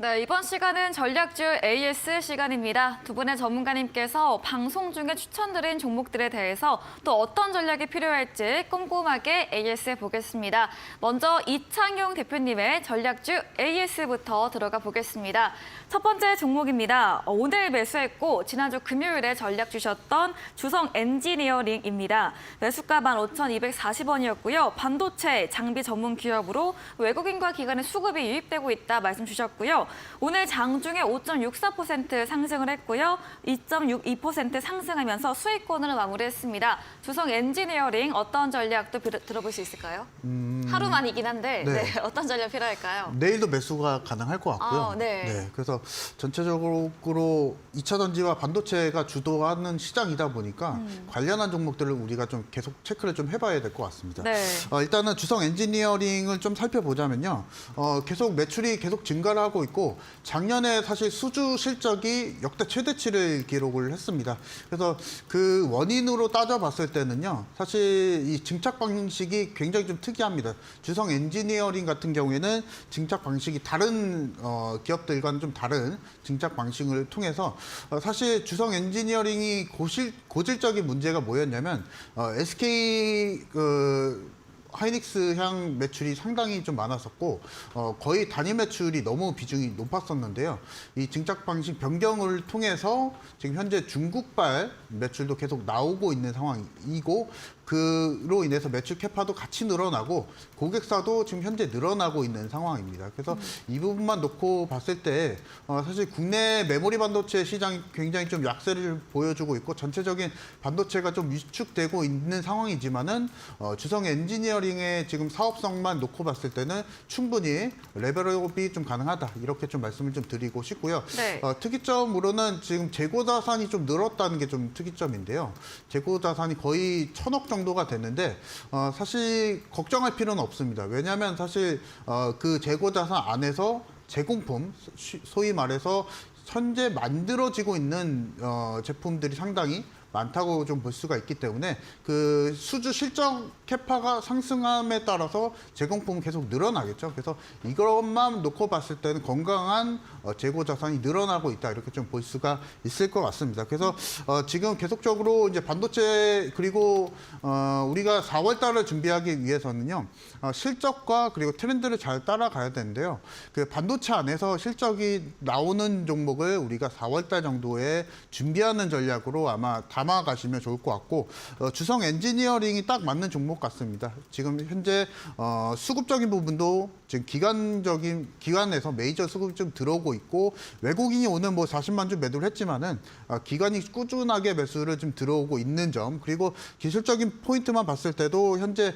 네, 이번 시간은 전략주 AS 시간입니다. 두 분의 전문가님께서 방송 중에 추천드린 종목들에 대해서 또 어떤 전략이 필요할지 꼼꼼하게 AS 보겠습니다. 먼저 이창용 대표님의 전략주 AS부터 들어가 보겠습니다. 첫 번째 종목입니다. 오늘 매수했고 지난주 금요일에 전략 주셨던 주성 엔지니어링입니다. 매수가 15,240원이었고요. 반도체 장비 전문 기업으로 외국인과 기관의 수급이 유입되고 있다 말씀 주셨고요. 오늘 장중에 5.64% 상승을 했고요. 2.62% 상승하면서 수익권으로 마무리했습니다. 주성 엔지니어링 어떤 전략도 들어볼 수 있을까요? 하루만이긴 한데 네. 네, 어떤 전략 필요할까요? 내일도 매수가 가능할 것 같고요. 네. 그래서 전체적으로 2차 전지와 반도체가 주도하는 시장이다 보니까 관련한 종목들을 우리가 좀 계속 체크를 좀 해봐야 될 것 같습니다. 네. 일단은 주성 엔지니어링을 좀 살펴보자면요. 계속 매출이 계속 증가를 하고 있고 작년에 사실 수주 실적이 역대 최대치를 기록을 했습니다. 그래서 그 원인으로 따져봤을 때는요. 사실 이 증착 방식이 굉장히 좀 특이합니다. 주성 엔지니어링 같은 경우에는 증착 방식이 다른 기업들과는 좀 다른 증착 방식을 통해서 사실 주성 엔지니어링이 고질적인 문제가 뭐였냐면 SK 하이닉스 향 매출이 상당히 좀 많았었고 거의 단일 매출이 너무 비중이 높았었는데요. 이 증착 방식 변경을 통해서 지금 현재 중국발 매출도 계속 나오고 있는 상황이고 그로 인해서 매출 캐파도 같이 늘어나고 고객사도 지금 현재 늘어나고 있는 상황입니다. 그래서 이 부분만 놓고 봤을 때 사실 국내 메모리 반도체 시장이 굉장히 좀 약세를 보여주고 있고 전체적인 반도체가 좀 위축되고 있는 상황이지만은 주성 엔지니어링의 지금 사업성만 놓고 봤을 때는 충분히 레벨업이 좀 가능하다 이렇게 좀 말씀을 좀 드리고 싶고요. 네. 특이점으로는 지금 재고 자산이 좀 늘었다는 게 좀 특이점인데요. 재고 자산이 거의 1,000억 정도가 됐는데 사실 걱정할 필요는 없습니다. 왜냐하면 사실 그 재고 자산 안에서 제공품, 소위 말해서 현재 만들어지고 있는 제품들이 상당히 많다고 좀 볼 수가 있기 때문에 그 수주 실적 캐파가 상승함에 따라서 제공품은 계속 늘어나겠죠. 그래서 이것만 놓고 봤을 때는 건강한 재고 자산이 늘어나고 있다 이렇게 좀 볼 수가 있을 것 같습니다. 그래서 지금 계속적으로 이제 반도체 그리고 우리가 4월 달을 준비하기 위해서는요 실적과 그리고 트렌드를 잘 따라가야 되는데요. 그 반도체 안에서 실적이 나오는 종목을 우리가 4월 달 정도에 준비하는 전략으로 아마 담아가시면 좋을 것 같고 주성 엔지니어링이 딱 맞는 종목 같습니다. 지금 현재 수급적인 부분도 지금 기관에서 메이저 수급이 좀 들어오고 있고 외국인이 오늘 뭐 40만 주 매도를 했지만은 기관이 꾸준하게 매수를 좀 들어오고 있는 점 그리고 기술적인 포인트만 봤을 때도 현재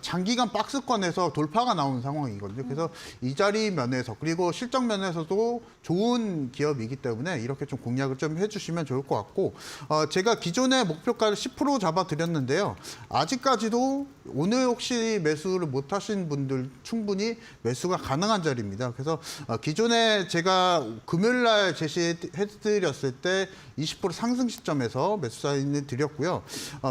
장기간 박스권에서 돌파가 나온 상황이거든요. 그래서 이 자리 면에서 그리고 실적 면에서도 좋은 기업이기 때문에 이렇게 좀 공략을 좀 해주시면 좋을 것 같고 제가 기존의 목표가를 10% 잡아드렸는데요. 아직까지도 오늘 혹시 매수를 못 하신 분들 충분히 매수가 가능한 자리입니다. 그래서 기존에 제가 금요일 날 제시해드렸을 때 20% 상승 시점에서 매수 사인을 드렸고요.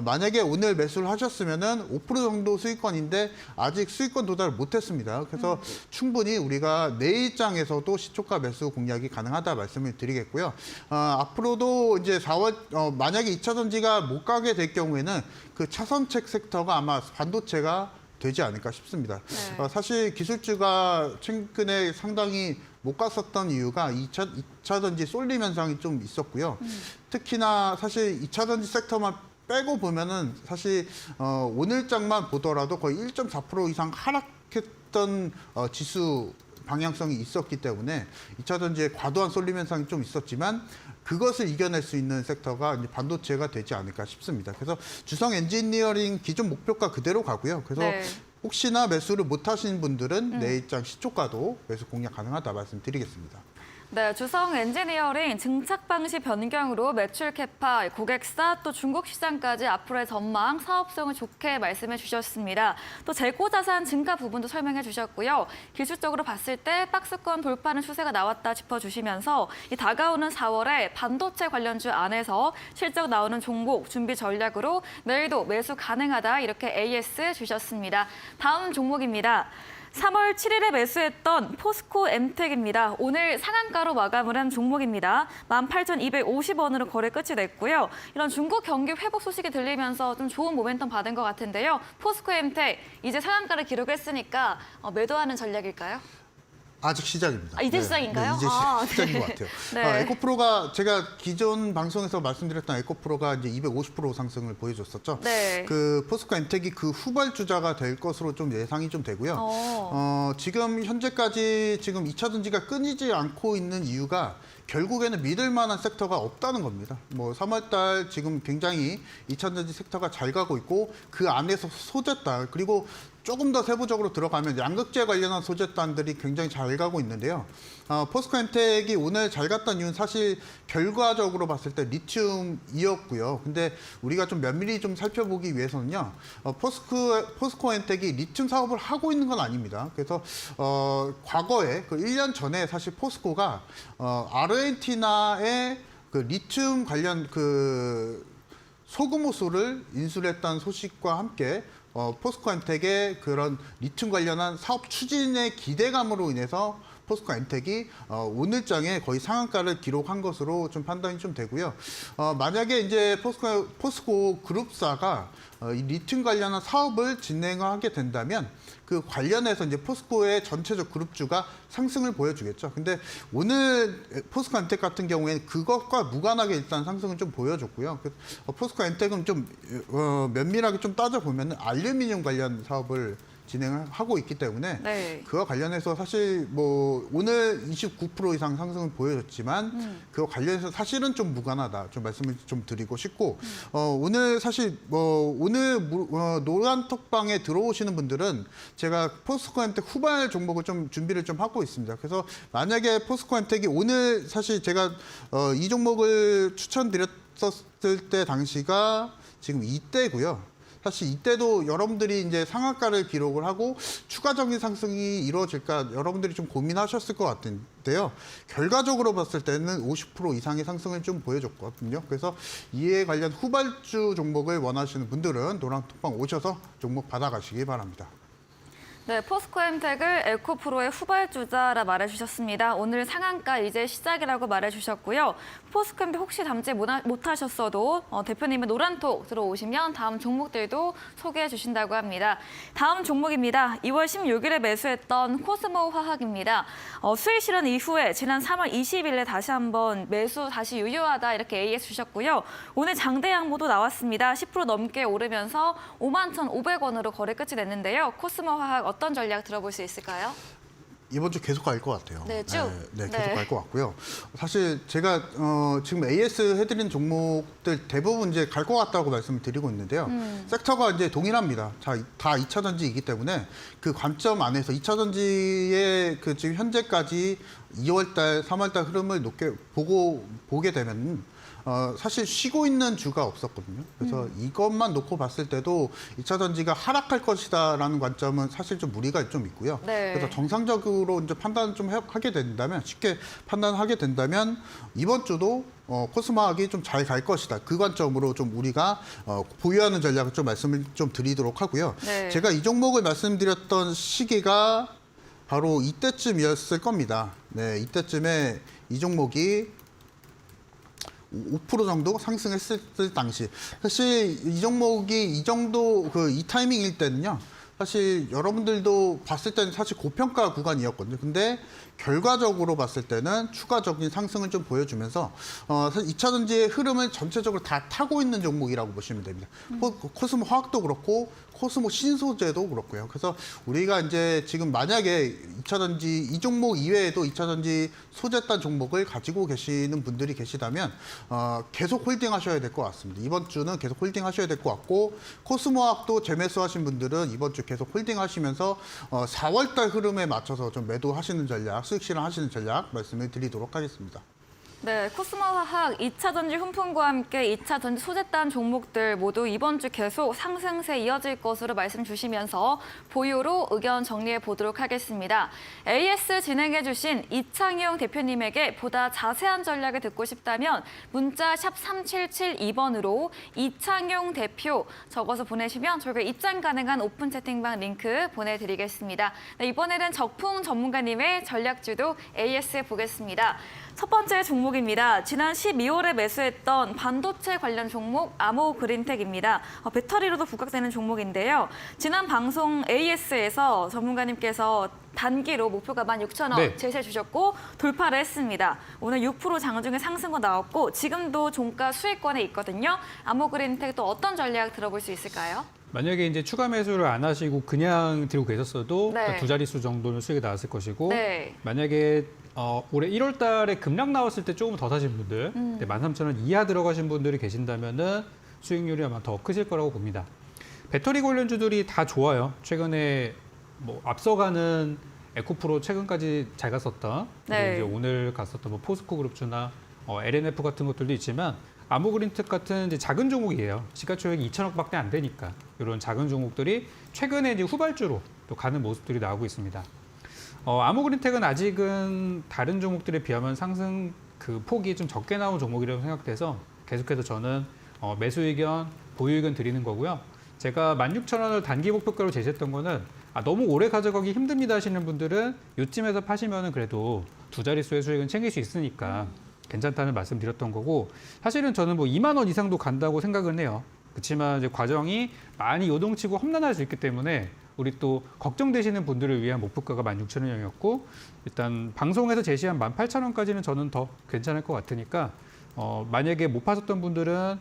만약에 오늘 매수를 하셨으면은 5% 정도 수익권인데 아직 수익권 도달을 못했습니다. 그래서 충분히 우리가 내일장에서도 시초가 매수 공략이 가능하다 말씀을 드리겠고요. 앞으로도 이제 4월 만약에 2차 전지가 못 가게 될 경우에는 그 차선책 섹터가 아마 반도체가 되지 않을까 싶습니다. 네. 사실 기술주가 최근에 상당히 못 갔었던 이유가 2차 전지 쏠림 현상이 좀 있었고요. 특히나 사실 2차 전지 섹터만 빼고 보면은 사실 오늘장만 보더라도 거의 1.4% 이상 하락했던 지수 방향성이 있었기 때문에 2차 전지의 과도한 쏠림 현상이 좀 있었지만 그것을 이겨낼 수 있는 섹터가 이제 반도체가 되지 않을까 싶습니다. 그래서 주성 엔지니어링 기존 목표가 그대로 가고요. 그래서 네. 혹시나 매수를 못 하신 분들은 내일장 시초가도 매수 공략 가능하다 말씀드리겠습니다. 네, 주성 엔지니어링 증착 방식 변경으로 매출 캐파, 고객사, 또 중국 시장까지 앞으로의 전망, 사업성을 좋게 말씀해 주셨습니다. 또 재고 자산 증가 부분도 설명해 주셨고요. 기술적으로 봤을 때 박스권 돌파는 추세가 나왔다 짚어주시면서 이 다가오는 4월에 반도체 관련주 안에서 실적 나오는 종목 준비 전략으로 내일도 매수 가능하다 이렇게 AS 주셨습니다. 다음 종목입니다. 3월 7일에 매수했던 포스코 엠텍입니다. 오늘 상한가로 마감을 한 종목입니다. 18,250원으로 거래 끝이 냈고요. 이런 중국 경기 회복 소식이 들리면서 좀 좋은 모멘텀 받은 것 같은데요. 포스코 엠텍 이제 상한가를 기록했으니까 매도하는 전략일까요? 아직 시작입니다. 이제 시작인가요? 이제 시작인 네. 것 같아요. 네. 에코프로가 제가 기존 방송에서 말씀드렸던 에코프로가 이제 250% 상승을 보여줬었죠. 네. 그 포스코 엠텍이 그 후발주자가 될 것으로 좀 예상이 좀 되고요. 지금 현재까지 지금 2차 전지가 끊이지 않고 있는 이유가 결국에는 믿을 만한 섹터가 없다는 겁니다. 뭐 3월달 지금 굉장히 2차 전지 섹터가 잘 가고 있고 그 안에서 소재달 그리고 조금 더 세부적으로 들어가면 양극재 관련한 소재단들이 굉장히 잘 가고 있는데요. 포스코 엠텍이 오늘 잘 갔던 이유는 사실 결과적으로 봤을 때 리튬이었고요. 근데 우리가 좀 면밀히 좀 살펴보기 위해서는요. 포스코 엠텍이 리튬 사업을 하고 있는 건 아닙니다. 그래서 과거에 그 1년 전에 사실 포스코가 아르헨티나의 그 리튬 관련 그 소금호수를 인수했다는 소식과 함께 포스코 엠텍의 그런 리튬 관련한 사업 추진의 기대감으로 인해서 포스코 엠텍이 오늘장에 거의 상한가를 기록한 것으로 좀 판단이 좀 되고요. 만약에 이제 포스코 그룹사가 이 리튬 관련한 사업을 진행하게 된다면 그 관련해서 이제 포스코의 전체적 그룹주가 상승을 보여주겠죠. 근데 오늘 포스코 엠텍 같은 경우에는 그것과 무관하게 일단 상승을 좀 보여줬고요. 포스코 엠텍은 좀 면밀하게 좀 따져보면 알루미늄 관련 사업을 진행을 하고 있기 때문에 네. 그와 관련해서 사실 뭐 오늘 29% 이상 상승을 보여줬지만 그와 관련해서 사실은 좀 무관하다 좀 말씀을 좀 드리고 싶고 오늘 사실 뭐 오늘 노란 톡방에 들어오시는 분들은 제가 포스코 엠텍 후발 종목을 좀 준비를 좀 하고 있습니다. 그래서 만약에 포스코 엠텍이 오늘 사실 제가 이 종목을 추천드렸었을 때 당시가 지금 이때고요. 사실 이때도 여러분들이 이제 상한가를 기록을 하고 추가적인 상승이 이루어질까 여러분들이 좀 고민하셨을 것 같은데요. 결과적으로 봤을 때는 50% 이상의 상승을 좀 보여줬거든요. 그래서 이에 관련 후발주 종목을 원하시는 분들은 노랑 톡방 오셔서 종목 받아가시기 바랍니다. 네, 포스코 엠텍을 에코프로의 후발주자라 말해주셨습니다. 오늘 상한가 이제 시작이라고 말해주셨고요. 포스코 엠텍 혹시 담지 못하셨어도 대표님의 노란톡 들어오시면 다음 종목들도 소개해 주신다고 합니다. 다음 종목입니다. 2월 16일에 매수했던 코스모 화학입니다. 수익 실현 이후에 지난 3월 20일에 다시 한번 매수 다시 유효하다 이렇게 AS 주셨고요. 오늘 장대 양모도 나왔습니다. 10% 넘게 오르면서 51,500원으로 거래 끝이 냈는데요. 코스모 화학 어떤 전략 들어볼 수 있을까요? 이번 주 계속 갈 것 같아요. 네, 쭉. 계속 갈 것 같고요. 사실 제가 지금 AS 해드린 종목들 대부분 이제 갈 것 같다고 말씀을 드리고 있는데요. 섹터가 이제 동일합니다. 다 2차 전지이기 때문에 그 관점 안에서 2차 전지의 그 지금 현재까지 2월달, 3월달 흐름을 보게 되면 사실 쉬고 있는 주가 없었거든요. 그래서 이것만 놓고 봤을 때도 2차 전지가 하락할 것이다라는 관점은 사실 좀 무리가 좀 있고요. 네. 그래서 정상적으로 이제 판단을 좀 하게 된다면 쉽게 판단하게 된다면 이번 주도 코스모학이 좀 잘 갈 것이다. 그 관점으로 좀 우리가 보유하는 전략을 좀 말씀을 좀 드리도록 하고요. 네. 제가 이 종목을 말씀드렸던 시기가 바로 이때쯤이었을 겁니다. 네, 이때쯤에 이 종목이 5% 정도 상승했을 당시 사실 이 종목이 이 정도 이 타이밍일 때는요 사실 여러분들도 봤을 때는 사실 고평가 구간이었거든요. 근데 결과적으로 봤을 때는 추가적인 상승을 좀 보여주면서 사실 2차 전지의 흐름을 전체적으로 다 타고 있는 종목이라고 보시면 됩니다. 코스모 화학도 그렇고 코스모 신소재도 그렇고요. 그래서 우리가 이제 지금 만약에 2차 전지 이 종목 이외에도 2차 전지 소재단 종목을 가지고 계시는 분들이 계시다면 계속 홀딩하셔야 될 것 같습니다. 이번 주는 계속 홀딩하셔야 될 것 같고 코스모 화학도 재매수하신 분들은 이번 주 계속 홀딩하시면서 4월달 흐름에 맞춰서 좀 매도하시는 전략, 수익 실현하시는 전략 말씀을 드리도록 하겠습니다. 네, 코스모화학 2차 전지 훈풍과 함께 2차 전지 소재단 종목들 모두 이번 주 계속 상승세 이어질 것으로 말씀 주시면서 보유로 의견 정리해 보도록 하겠습니다. AS 진행해 주신 이창용 대표님에게 보다 자세한 전략을 듣고 싶다면 문자 샵 3772번으로 이창용 대표 적어서 보내시면 저희가 입장 가능한 오픈 채팅방 링크 보내드리겠습니다. 네, 이번에는 적풍 전문가님의 전략주도 AS 보겠습니다. 첫 번째 종목입니다. 지난 12월에 매수했던 반도체 관련 종목 아모그린텍입니다. 배터리로도 부각되는 종목인데요. 지난 방송 AS에서 전문가님께서 단기로 목표가 16,000원 네. 제시해 주셨고 돌파를 했습니다. 오늘 6% 장중에 상승거 나왔고 지금도 종가 수익권에 있거든요. 아모그린텍 또 어떤 전략 들어볼 수 있을까요? 만약에 이제 추가 매수를 안 하시고 그냥 들고 계셨어도 네. 두 자릿수 정도는 수익이 나왔을 것이고 네. 만약에 올해 1월 달에 급락 나왔을 때 조금 더 사신 분들 13,000원 이하 들어가신 분들이 계신다면은 수익률이 아마 더 크실 거라고 봅니다. 배터리 관련주들이 다 좋아요. 최근에 뭐 앞서가는 에코프로 최근까지 잘 갔었던 그리고 네. 이제 오늘 갔었던 뭐 포스코 그룹주나 LNF 같은 것들도 있지만 아모그린텍 같은 이제 작은 종목이에요. 시가총액이 2천억밖에 안 되니까 이런 작은 종목들이 최근에 이제 후발주로 또 가는 모습들이 나오고 있습니다. 아모그린텍은 아직은 다른 종목들에 비하면 상승 그 폭이 좀 적게 나온 종목이라고 생각돼서 계속해서 저는 매수 의견, 보유 의견 드리는 거고요. 제가 16,000원을 단기 목표가로 제시했던 거는 너무 오래 가져가기 힘듭니다 하시는 분들은 이쯤에서 파시면은 그래도 두 자릿수의 수익은 챙길 수 있으니까 괜찮다는 말씀 드렸던 거고 사실은 저는 뭐 2만 원 이상도 간다고 생각은 해요. 그렇지만 이제 과정이 많이 요동치고 험난할 수 있기 때문에 우리 또 걱정되시는 분들을 위한 목표가가 16,000원이었고 일단 방송에서 제시한 18,000원까지는 저는 더 괜찮을 것 같으니까 만약에 못 파셨던 분들은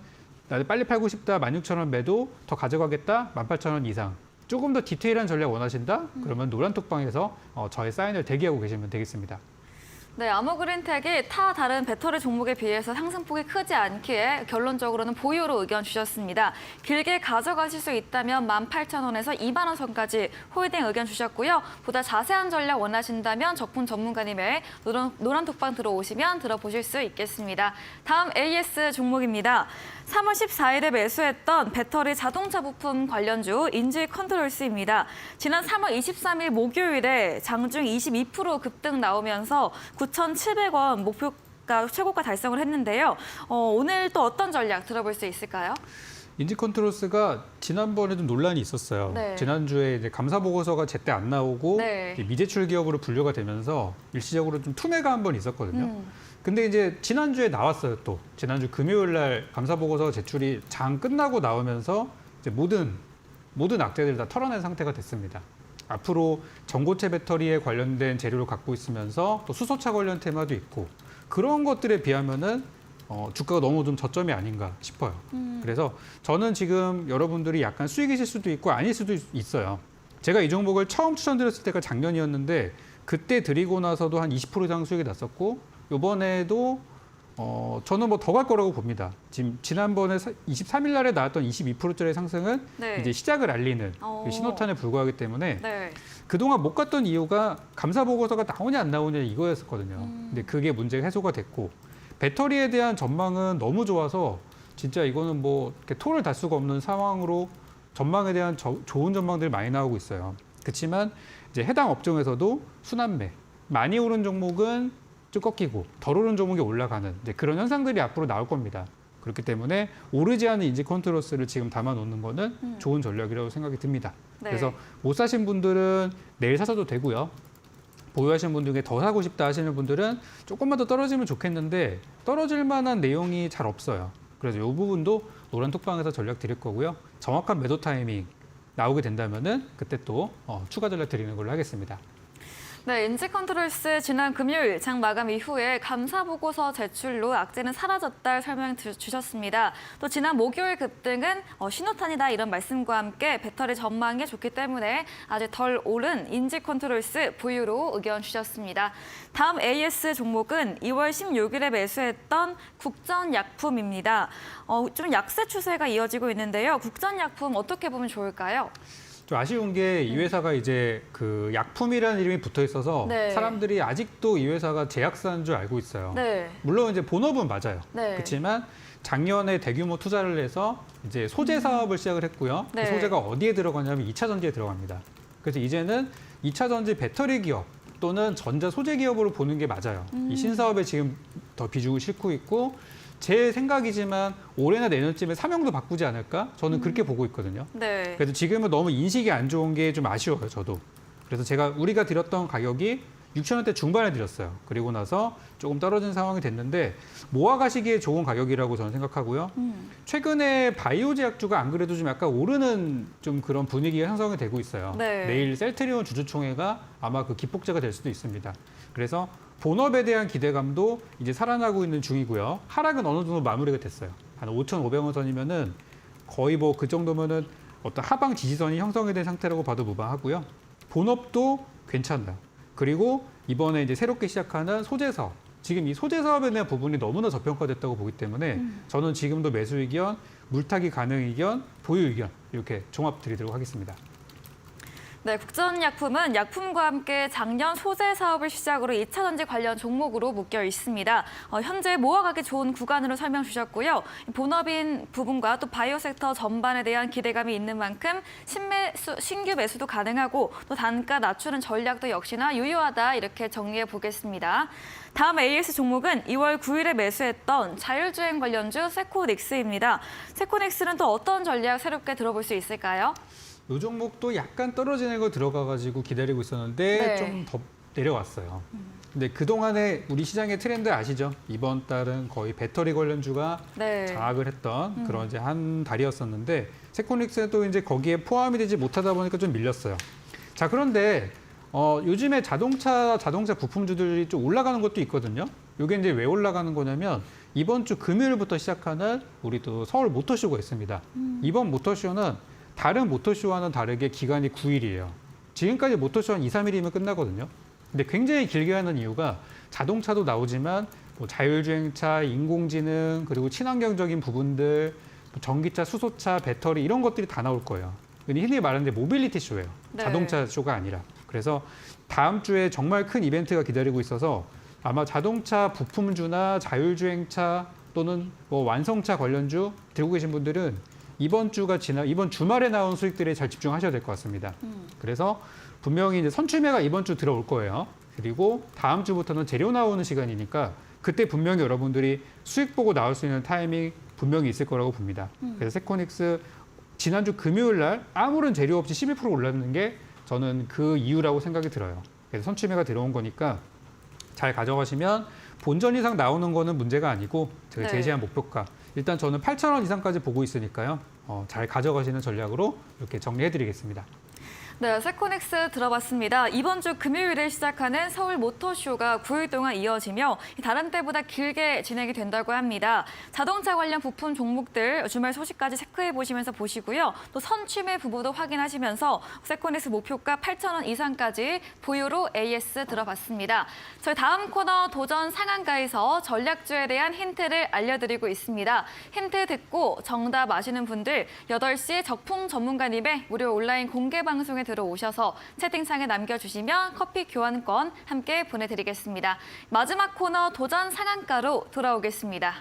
나는 빨리 팔고 싶다 16,000원 매도 더 가져가겠다 18,000원 이상 조금 더 디테일한 전략 원하신다? 그러면 노란톡방에서 저의 사인을 대기하고 계시면 되겠습니다. 네, 아모그린텍이 타 다른 배터리 종목에 비해서 상승폭이 크지 않기에 결론적으로는 보유로 의견 주셨습니다. 길게 가져가실 수 있다면 18,000원에서 2만 원 선까지 홀딩 의견 주셨고요. 보다 자세한 전략 원하신다면 적분 전문가님의 노란톡방 들어오시면 들어보실 수 있겠습니다. 다음 AS 종목입니다. 3월 14일에 매수했던 배터리 자동차 부품 관련주 인지컨트롤스입니다. 지난 3월 23일 목요일에 장중 22% 급등 나오면서 9,700원 목표가 최고가 달성을 했는데요. 오늘 또 어떤 전략 들어볼 수 있을까요? 인지컨트롤스가 지난번에 좀 논란이 있었어요. 네. 지난주에 이제 감사 보고서가 제때 안 나오고 네. 이제 미제출 기업으로 분류가 되면서 일시적으로 좀 투매가 한 번 있었거든요. 근데 이제 지난주에 나왔어요. 또 지난주 금요일 날 감사 보고서 제출이 장 끝나고 나오면서 이제 모든 악재들을 다 털어낸 상태가 됐습니다. 앞으로 전고체 배터리에 관련된 재료를 갖고 있으면서 또 수소차 관련 테마도 있고 그런 것들에 비하면은 주가가 너무 좀 저점이 아닌가 싶어요. 그래서 저는 지금 여러분들이 약간 수익이실 수도 있고 아닐 수도 있어요. 제가 이 종목을 처음 추천드렸을 때가 작년이었는데 그때 드리고 나서도 한 20% 이상 수익이 났었고 이번에도 저는 뭐 더 갈 거라고 봅니다. 지난번에 23일 날에 나왔던 22%짜리 상승은 네. 이제 시작을 알리는 신호탄에 불과하기 때문에 네. 그동안 못 갔던 이유가 감사 보고서가 나오냐 안 나오냐 이거였었거든요. 근데 그게 문제가 해소가 됐고 배터리에 대한 전망은 너무 좋아서 진짜 이거는 뭐 이렇게 토를 달 수가 없는 상황으로 전망에 대한 좋은 전망들이 많이 나오고 있어요. 그렇지만 이제 해당 업종에서도 순환매 많이 오른 종목은 좀 꺾이고 덜 오른 종목이 올라가는 이제 그런 현상들이 앞으로 나올 겁니다. 그렇기 때문에 오르지 않은 인지컨트롤스를 지금 담아놓는 거는 좋은 전략이라고 생각이 듭니다. 네. 그래서 못 사신 분들은 내일 사셔도 되고요. 보유하신 분 중에 더 사고 싶다 하시는 분들은 조금만 더 떨어지면 좋겠는데 떨어질 만한 내용이 잘 없어요. 그래서 이 부분도 노란톡방에서 전략 드릴 거고요. 정확한 매도 타이밍 나오게 된다면은 그때 또 추가 전략 드리는 걸로 하겠습니다. 네, 인지컨트롤스 지난 금요일 장 마감 이후에 감사 보고서 제출로 악재는 사라졌다 설명 주셨습니다. 또 지난 목요일 급등은 신호탄이다 이런 말씀과 함께 배터리 전망이 좋기 때문에 아직 덜 오른 인지컨트롤스 보유로 의견 주셨습니다. 다음 AS 종목은 2월 16일에 매수했던 국전약품입니다. 좀 약세 추세가 이어지고 있는데요. 국전약품 어떻게 보면 좋을까요? 좀 아쉬운 게 이 회사가 이제 그 약품이라는 이름이 붙어 있어서 네. 사람들이 아직도 이 회사가 제약사인 줄 알고 있어요. 네. 물론 이제 본업은 맞아요. 네. 그렇지만 작년에 대규모 투자를 해서 이제 소재 사업을 시작을 했고요. 네. 그 소재가 어디에 들어가냐면 2차 전지에 들어갑니다. 그래서 이제는 2차 전지 배터리 기업 또는 전자 소재 기업으로 보는 게 맞아요. 이 신사업에 지금 더 비중을 싣고 있고 제 생각이지만 올해나 내년쯤에 사명도 바꾸지 않을까? 저는 그렇게 보고 있거든요. 네. 그래도 지금은 너무 인식이 안 좋은 게 좀 아쉬워요, 저도. 그래서 우리가 드렸던 가격이 6천 원대 중반에 드렸어요. 그리고 나서 조금 떨어진 상황이 됐는데 모아가시기에 좋은 가격이라고 저는 생각하고요. 최근에 바이오 제약주가 안 그래도 좀 약간 오르는 좀 그런 분위기가 형성이 되고 있어요. 네. 내일 셀트리온 주주총회가 아마 그 기폭제가 될 수도 있습니다. 그래서 본업에 대한 기대감도 이제 살아나고 있는 중이고요. 하락은 어느 정도 마무리가 됐어요. 한 5,500원 선이면은 거의 뭐 그 정도면은 어떤 하방 지지선이 형성이 된 상태라고 봐도 무방하고요. 본업도 괜찮다. 그리고 이번에 이제 새롭게 시작하는 소재 사업. 지금 이 소재 사업에 대한 부분이 너무나 저평가됐다고 보기 때문에 저는 지금도 매수 의견, 물타기 가능 의견, 보유 의견 이렇게 종합 드리도록 하겠습니다. 네, 국전약품은 약품과 함께 작년 소재 사업을 시작으로 2차 전지 관련 종목으로 묶여 있습니다. 현재 모아가기 좋은 구간으로 설명 주셨고요. 본업인 부분과 또 바이오 섹터 전반에 대한 기대감이 있는 만큼 신규 매수도 가능하고 또 단가 낮추는 전략도 역시나 유효하다 이렇게 정리해 보겠습니다. 다음 AS 종목은 2월 9일에 매수했던 자율주행 관련주 세코닉스입니다. 세코닉스는 또 어떤 전략 새롭게 들어볼 수 있을까요? 이 종목도 약간 떨어지는 거 들어가가지고 기다리고 있었는데 네. 좀 더 내려왔어요. 근데 그동안에 우리 시장의 트렌드 아시죠? 이번 달은 거의 배터리 관련주가 네. 장악을 했던 그런 이제 한 달이었었는데 세코닉스도 이제 거기에 포함이 되지 못하다 보니까 좀 밀렸어요. 자, 그런데 요즘에 자동차 부품주들이 좀 올라가는 것도 있거든요. 이게 이제 왜 올라가는 거냐면 이번 주 금요일부터 시작하는 우리 또 서울 모터쇼가 있습니다. 이번 모터쇼는 다른 모터쇼와는 다르게 기간이 9일이에요. 지금까지 모터쇼 한 2, 3일이면 끝나거든요. 근데 굉장히 길게 하는 이유가 자동차도 나오지만 뭐 자율주행차, 인공지능, 그리고 친환경적인 부분들, 뭐 전기차, 수소차, 배터리 이런 것들이 다 나올 거예요. 흔히 말하는 모빌리티 쇼예요. 네. 자동차 쇼가 아니라. 그래서 다음 주에 정말 큰 이벤트가 기다리고 있어서 아마 자동차 부품주나 자율주행차 또는 뭐 완성차 관련주 들고 계신 분들은 이번 주말에 나온 수익들에 잘 집중하셔야 될 것 같습니다. 그래서 분명히 이제 선추매가 이번 주 들어올 거예요. 그리고 다음 주부터는 재료 나오는 시간이니까 그때 분명히 여러분들이 수익 보고 나올 수 있는 타이밍 분명히 있을 거라고 봅니다. 그래서 세코닉스 지난주 금요일 날 아무런 재료 없이 11% 올랐는 게 저는 그 이유라고 생각이 들어요. 그래서 선추매가 들어온 거니까 잘 가져가시면 본전 이상 나오는 거는 문제가 아니고 제가 네. 제시한 목표가 일단 저는 8,000원 이상까지 보고 있으니까요. 잘 가져가시는 전략으로 이렇게 정리해드리겠습니다. 네, 세코닉스 들어봤습니다. 이번 주 금요일에 시작하는 서울 모터쇼가 9일 동안 이어지며 다른 때보다 길게 진행이 된다고 합니다. 자동차 관련 부품 종목들 주말 소식까지 체크해 보시면서 보시고요. 또 선취매 부분도 확인하시면서 세코닉스 목표가 8,000원 이상까지 보유로 AS 들어봤습니다. 저희 다음 코너 도전 상한가에서 전략주에 대한 힌트를 알려드리고 있습니다. 힌트 듣고 정답 아시는 분들 8시 적풍 전문가님의 무료 온라인 공개 방송에 들어오셔서 채팅창에 남겨주시면 커피 교환권 함께 보내드리겠습니다. 마지막 코너 도전 상한가로 돌아오겠습니다.